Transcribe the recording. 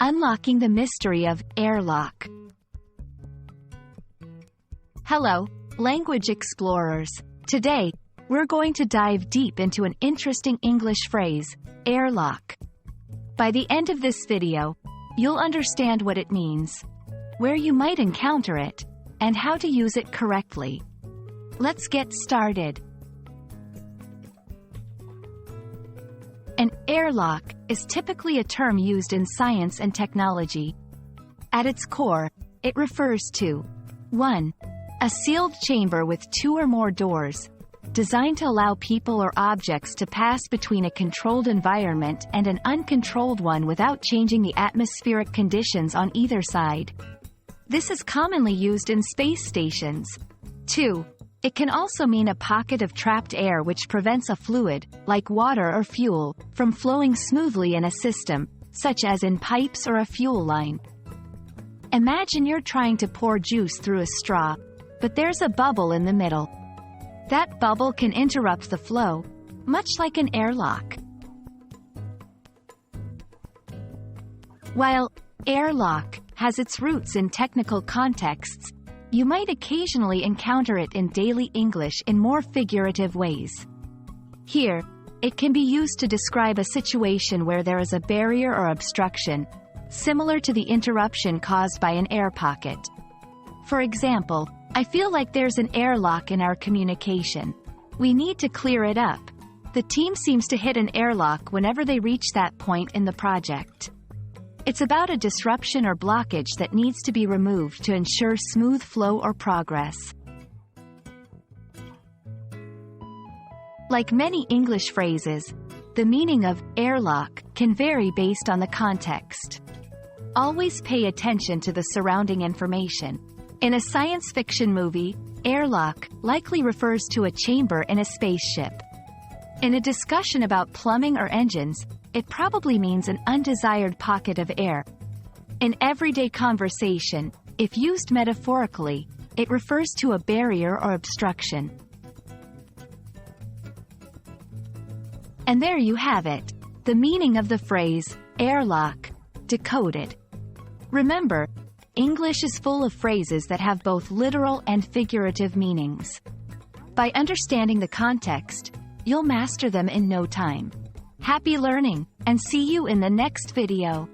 Unlocking the mystery of airlock. Hello, language explorers. Today, we're going to dive deep into an interesting English phrase, airlock. By the end of this video, you'll understand what it means, where you might encounter it, and how to use it correctly. Let's get started. An airlock is typically a term used in science and technology. At its core, it refers to 1. A sealed chamber with 2 or more doors, designed to allow people or objects to pass between a controlled environment and an uncontrolled one without changing the atmospheric conditions on either side. This is commonly used in space stations. 2. It can also mean a pocket of trapped air which prevents a fluid, like water or fuel, from flowing smoothly in a system, such as in pipes or a fuel line. Imagine you're trying to pour juice through a straw, but there's a bubble in the middle. That bubble can interrupt the flow, much like an airlock. While airlock has its roots in technical contexts, you might occasionally encounter it in daily English in more figurative ways. Here, it can be used to describe a situation where there is a barrier or obstruction, similar to the interruption caused by an air pocket. For example, I feel like there's an airlock in our communication. We need to clear it up. The team seems to hit an airlock whenever they reach that point in the project. It's about a disruption or blockage that needs to be removed to ensure smooth flow or progress. Like many English phrases, the meaning of airlock can vary based on the context. Always pay attention to the surrounding information. In a science fiction movie, airlock likely refers to a chamber in a spaceship. In a discussion about plumbing or engines, it probably means an undesired pocket of air. In everyday conversation, if used metaphorically, it refers to a barrier or obstruction. And there you have it, the meaning of the phrase, airlock, decoded. Remember, English is full of phrases that have both literal and figurative meanings. By understanding the context, you'll master them in no time. Happy learning, and see you in the next video.